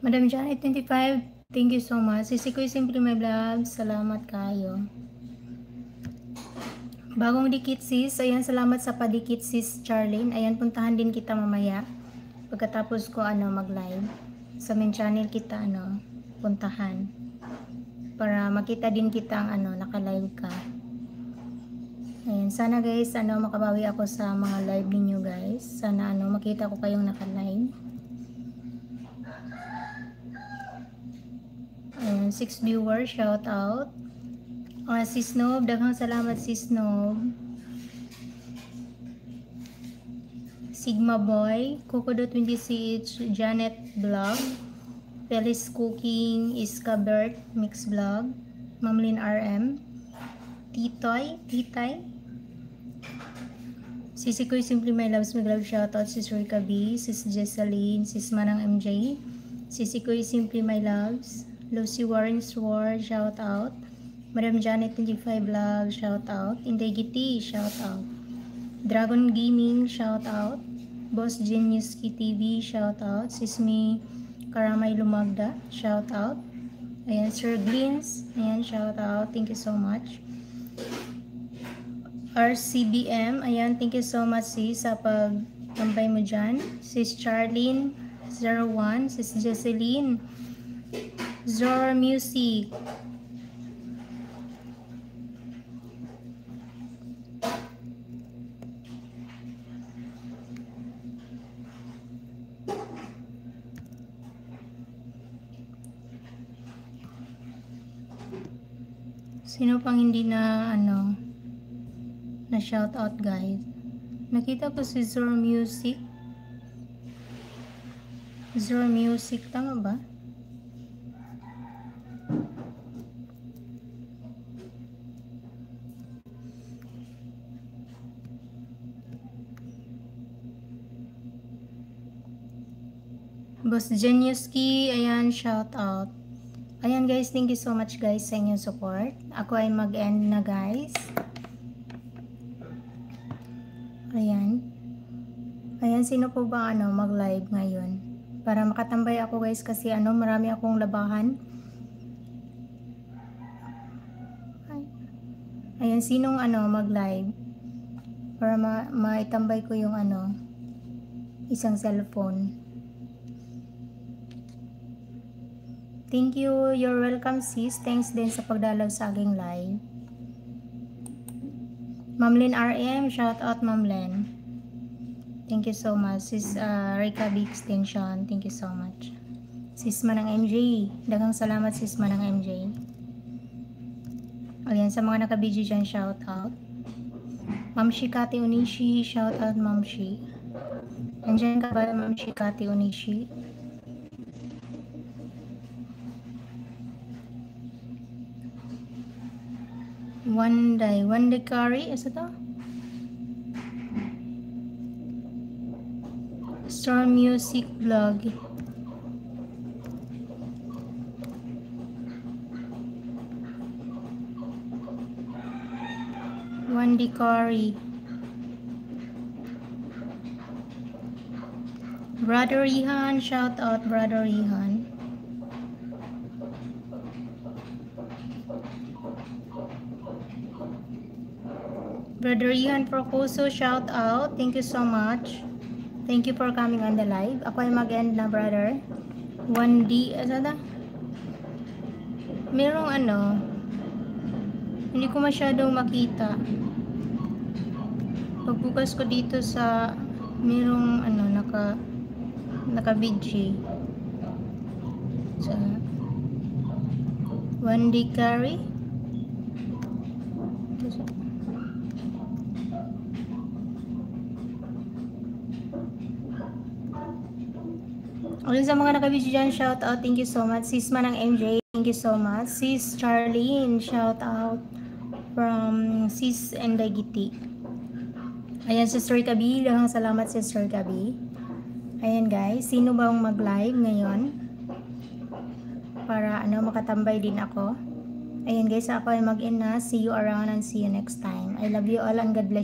Madam Janet 25, thank you so much. Sisikoy Simple My Vlog, salamat kayo. Bagong dikit sis, ayan, salamat sa padikit sis Charlene. Ayan, puntahan din kita mamaya. Pagkatapos ko mag-live. Sa main channel kita puntahan. Para makita din kita ang naka-live ka. Ayan, sana guys, makabawi ako sa mga live ninyo guys. Sana makita ko kayong naka-live. Ayan, 6 viewers, shout out. Sis Nob, daghang salamat sis Nob. Sigma Boy, Coco.20ch, Janet Vlog, Pelis Cooking, Iska Bert, Mix Vlog, Mamlin RM, Titay, Sisikoy Simply My Loves, Mag Love Shoutout, Sis Rika B, Sis Jesseline, Sis Manang MJ, Sisikoy Simply My Loves, Lucy Warren Sword, Shoutout, Madam Janet 25 Vlog, Shoutout, Inday Giti, Shoutout, Dragon Gaming, Shoutout, Boss Genius TV, Shoutout, Sismi Karamay Lumagda, Shoutout, ayan, Sir Glins, ayan, Shoutout, thank you so much. RCBM, ayan, thank you so much sis sa pagtambay mo dyan. Sis Charlene 01, Sis Jesseline, Zora Music, sino pang hindi na na shout out guys. Nakita ko si Zora Music. Zora Music, tama ba? Boss Geniuski, ayan, shout out. Ayan guys, thank you so much guys sa inyong support. Ako ay mag-end na guys. Ayan. Ayan, sino po ba mag-live ngayon? Para makatambay ako guys kasi marami akong labahan. Ayan, sinong mag-live? Para maitambay ko yung isang cellphone. Thank you. You're welcome sis. Thanks din sa pagdalaw sa aking live. Mamlin RM, shout out Mamlin. Thank you so much. Sis Rika B Extension, thank you so much. Sis Manang MJ, daghang salamat sis Manang MJ. Ayan, sa mga naka-video dyan, shout out. Mamshi Kati Unishi, shout out Mamshi. Nandiyan ka ba Mamshi Kati Unishi? One day curry, asa to? Star Music Vlog. One day curry. Brother Rihan, shout out Brother Rihan. Brother Ian Procoso, shout out. Thank you so much. Thank you for coming on the live. Ako ay mag-end na, brother. 1D, asada? Merong hindi ko masyadong makita. Pagbukas ko dito sa merong naka-vidji. So, 1D carry. Ulit sa mga naka-video dyan, shout out, thank you so much. Sis Manang MJ, thank you so much. Sis Charlene, shout out from Sis Enday Giti. Ayan, Sister Kabi, daghang salamat Sister Kabi. Ayan guys, sino ba ang mag-live ngayon? Para makatambay din ako. Ayan guys, ako ay mag-in na. See you around and see you next time. I love you all and God bless you.